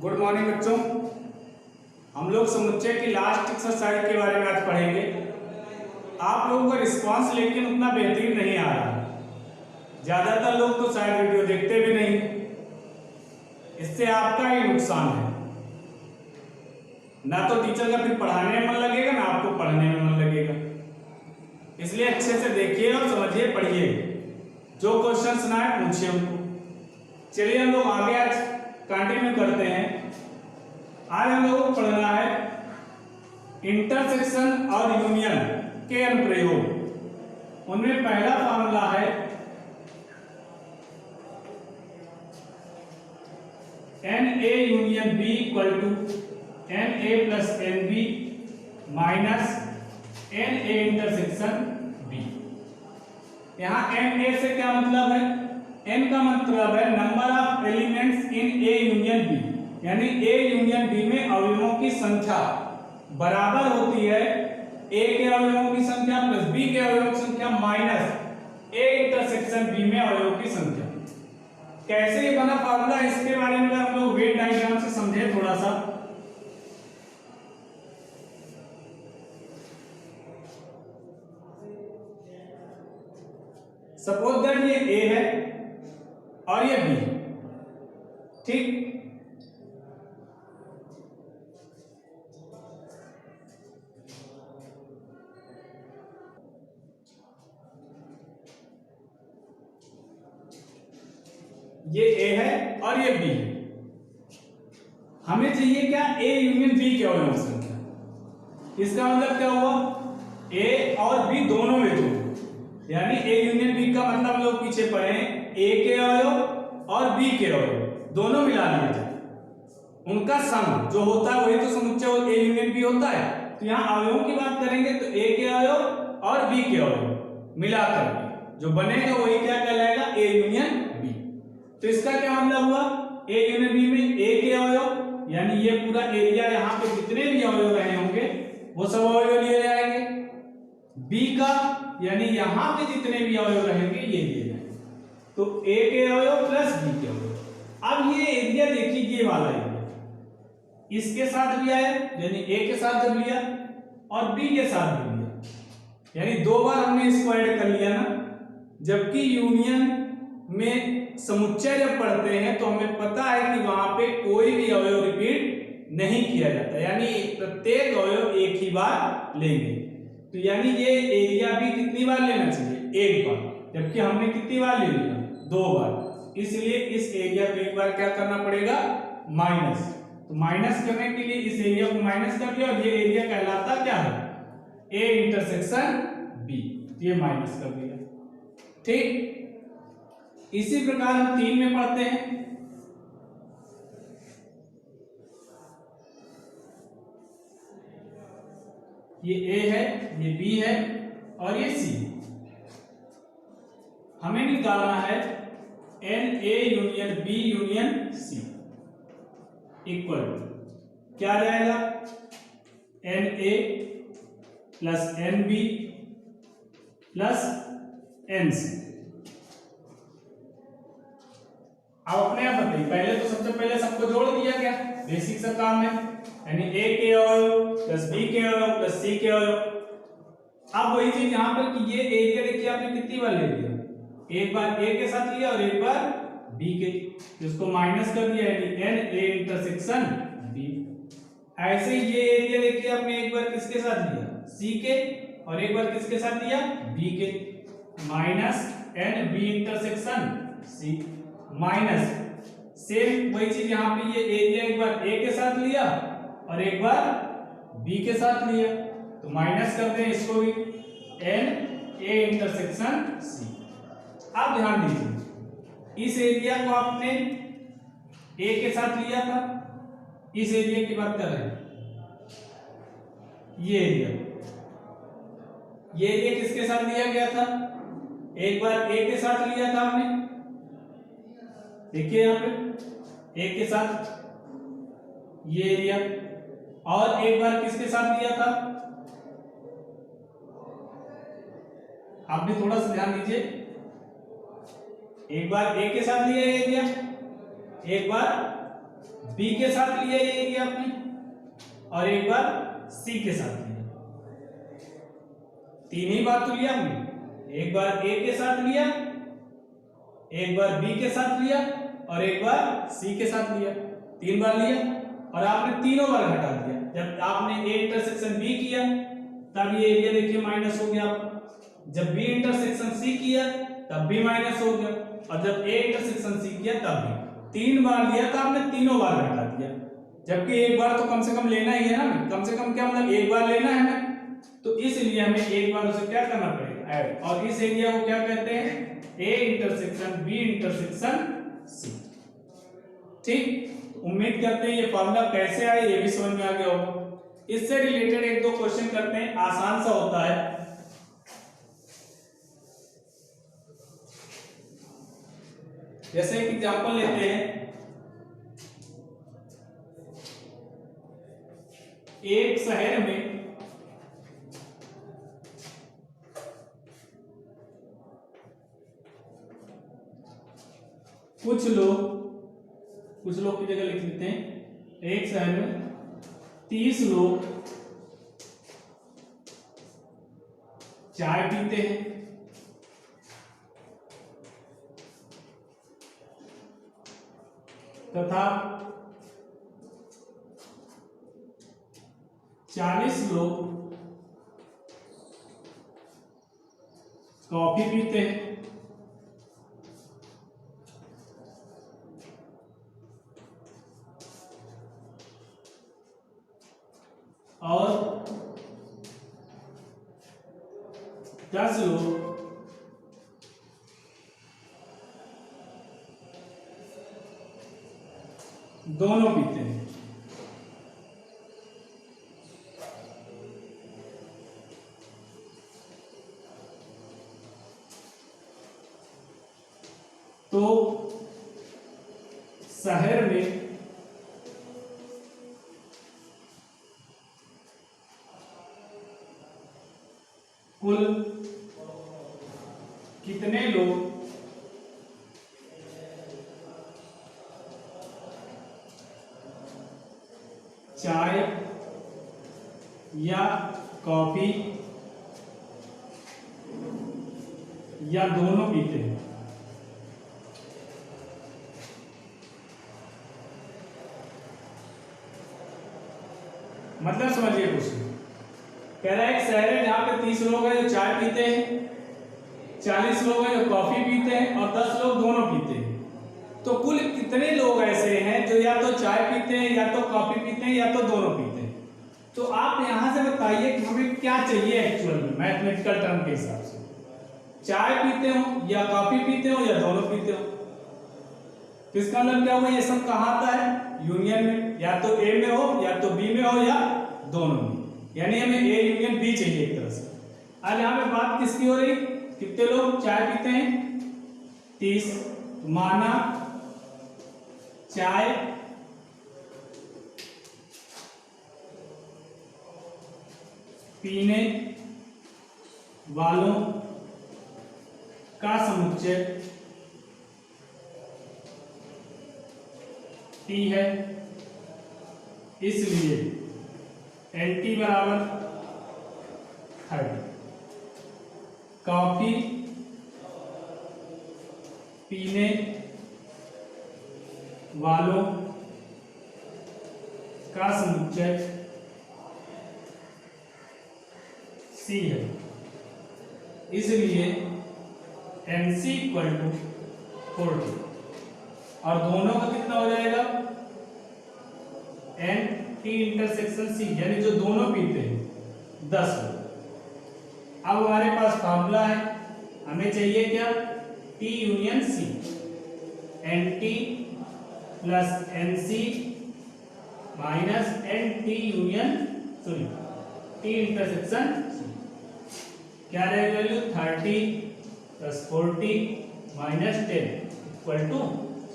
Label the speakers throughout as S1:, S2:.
S1: Good morning बच्चों। हम लोग समुच्चय की लास्ट एक्सरसाइज के बारे में आज पढ़ेंगे। आप लोगों का रिस्पांस लेकिन उतना बेहतरीन नहीं आ रहा। ज़्यादातर लोग तो शायद वीडियो देखते भी नहीं, इससे आपका ही नुकसान है। ना तो टीचर का फिर पढ़ाने में मन लगेगा, ना आपको पढ़ने में मन लगेगा। इसलिए अच्छे से देखिए और समझिए, पढ़िए। जो क्वेश्चंस ना है पूछिए उनको। चलिए हम लोग आगे आज कंटिन्यू करते हैं। आज हम लोगों को पढ़ना है इंटरसेक्शन और यूनियन के अनुप्रयोग। उनमें पहला फॉर्मूला है NA union B equal to NA plus NB minus NA intersection B। यहाँ NA से क्या मतलब है? N का मतलब है number of elements in A union B, यानी A यूनियन B में अवयवों की संख्या बराबर होती है A के अवयवों की संख्या प्लस B के अवयवों की संख्या माइनस A इंटरसेक्शन B में अवयवों की संख्या। कैसे ये बना फार्मूला, इसके बारे में हम लोग वेन डायग्राम से समझे थोड़ा सा। सपोज दैट ये A है और ये B, ठीक। ये A है और ये B है। हमें चाहिए क्या? A यूनियन B के अवयवों की संख्या। इसका मतलब क्या हुआ? A और B दोनों में जो, यानी A यूनियन B का मतलब लोग पीछे पढ़े A के अवयव और B के अवयव दोनों मिला लिए जाए, उनका सम जो होता है वही तो समुच्चय A यूनियन B होता है। तो यहाँ अवयवों की बात करेंगे तो A के अवयव और B के अवयव मिलाकर जो बनेगा वही क्या कहलाएगा? A union B। तो इसका क्या मतलब हुआ? A यूनियन B में A के अवयव, यानी ये पूरा एरिया यहाँ पे जितने भी अवयव रहे होंगे वो सब अवयव लिए जाएंगे। B का यानी यहाँ पे जितने भी अवयव रहेंगे ये लिए जाएंगे। तो A के अवयव प्लस B के अवयव। अब ये एरिया देखिए, ये वाला एरिया इसके साथ भी आया, यानी A के साथ जब लिया और B के साथ भी लिया, यानी दो बार हमने इसको ऐड कर लिया ना। जबकि यूनियन में समुच्चय जब पढ़ते हैं तो हमें पता है कि वहां पे कोई भी अवयव रिपीट नहीं किया जाता, यानी प्रत्येक अवयव एक ही बार लेंगे। तो यानी ये एरिया भी कितनी बार लेना चाहिए? एक बार, जबकि हमने कितनी बार ले लिया? दो बार। इसलिए इस एरिया को एक बार क्या करना पड़ेगा? माइनस। तो माइनस करने के लिए इस एरिया को माइनस कर दिया और ये एरिया कहलाता क्या है? A intersection B। ये माइनस कर दिया, ठीक। इसी प्रकार हम 3 में पढ़ते हैं। ये A है, ये B है और ये C। हमें निकालना है NA union B union C equal क्या जाएगा? NA plus NB plus NC। अब अपने आप बताइए, पहले तो सबसे पहले सबको जोड़ दिया गया, बेसिक सा काम है, यानी A के अवयव प्लस B के अवयव प्लस C के अवयव। अब वही चीज यहाँ पर कि ये एरिया देखिए आपने कितनी बार ले लिया, एक बार A के साथ लिया और एक बार B के, इसको माइनस कर दिया, यानी NA इंटरसेक्शन B। ऐसे ही ये एरिया देखिए आपने एक बार किसके साथ लिया? C के, और एक बार किसके साथ लिया? B के, minus NB intersection C minus. Same वही चीज यहाँ पे ये एरिया एक बार A के साथ लिया और एक बार B के साथ लिया, तो माइनस करते हैं इसको भी, NA इंटरसेक्शन C। अब ध्यान दीजिए, इस एरिया को आपने A के साथ लिया था, इस एरिया की बात कर रहे हैं। ये एरिया किसके साथ लिया गया था? एक बार A के साथ लिया था हमने, देखिए यहाँ पे A के साथ ये एरिया, और एक बार किसके साथ लिया था? आप भी थोड़ा सा ध्यान दीजिए, एक बार A के साथ लिया एरिया, एक बार बी के साथ लिया ये एरिया आपने, और एक बार सी के साथ लिया। तीन ही बार तो लिया हमने, एक बार ए के साथ लिया, एक बार बी के साथ लिया, और एक बार सी के साथ लिया। तीन बार लिया और आपने तीनों बार घटा दिया। जब आपने ए इंटरसेक्शन बी किया तब ये एरिया देखिए माइनस हो गया आपका, जब बी इंटरसेक्शन सी किया तब भी माइनस हो गया, और जब ए इंटरसेक्शन सी किया तब भी। तीन बार लिया तो आपने तीनों बार घटा दिया, जबकि एक बार तो कम से कम लेना ही है ना, कम से कम क्या मतलब एक बार लेना है ना, तो इसलिए हमें एक बार उसे क्या करना पड़ेगा, ऐड। और इस एरिया को क्या कहते हैं, A intersection B intersection C. ठीक, उम्मीद करते हैं ये फॉर्मूला कैसे आए ये भी समझ में आ गया होगा। इससे रिलेटेड एक दो क्वेश्चन करते हैं, आसान सा होता है। जैसे एक एग्जांपल लेते हैं, एक शहर में कुछ लोग की जगह लिख लेते हैं, एक शहर में 30 लोग चाय पीते हैं, तथा 40 लोग कॉफी पीते हैं। और 10 लोग दोनों पीते हैं। तो शहर में कुल कितने लोग चाय या कॉफी या दोनों पीते हैं। मतलब समझिए क्वेश्चन कह रहा है एक शहर है जहां पे 30 लोग हैं जो चाय पीते हैं, 40 लोग हैं जो कॉफी पीते हैं, और 10 लोग दोनों पीते हैं। तो कुल कितने लोग ऐसे हैं जो या तो चाय पीते हैं, या तो कॉफी पीते हैं, या तो दोनों पीते हैं। तो आप यहां से बताइए कि हमें क्या चाहिए एक्चुअल में मैथमेटिकल टर्म के हिसाब से, चाय पीते हो या कॉफी पीते हो या दोनों पीते हो। तो इसका मतलब क्या हुआ, ये सब कहाँ आता है, यूनियन में, या तो ए में हो या तो बी में हो या दोनों में, यानी हमें ए यूनियन बी चाहिए एक तरह से। अब यहाँ पे बात किसकी हो रही, कितने लोग चाय पीते हैं, 30, माना चाय पीने वालों का समुच्चय T है, इसलिए NT बराबर 30। कॉफी पीने वालों का समुच्चय C है, इसलिए MC = 40। और दोनों का कितना हो जाएगा, NT इंटरसेक्शन C, यानी जो दोनों पीते हैं 10। अब हमारे पास फॉर्मूला है, हमें चाहिए क्या, T union C, NT plus NC minus NT union T intersection C। क्या रहेगा वैल्यू, 30 प्लस 40 माइनस 10 =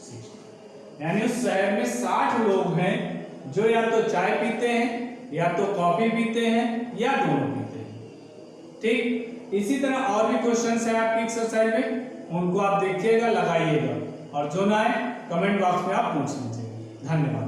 S1: 60। यानी उस शहर में 60 लोग हैं जो या तो चाय पीते हैं, या तो कॉफी पीते हैं, या दोनों पीते हैं। ठीक, इसी तरह और भी क्वेश्चंस हैं आपकी एक्सरसाइज में, उनको आप देखिएगा, लगाइएगा, और जो ना आए कमेंट बॉक्स में आप पूछ लीजिए। धन्यवाद।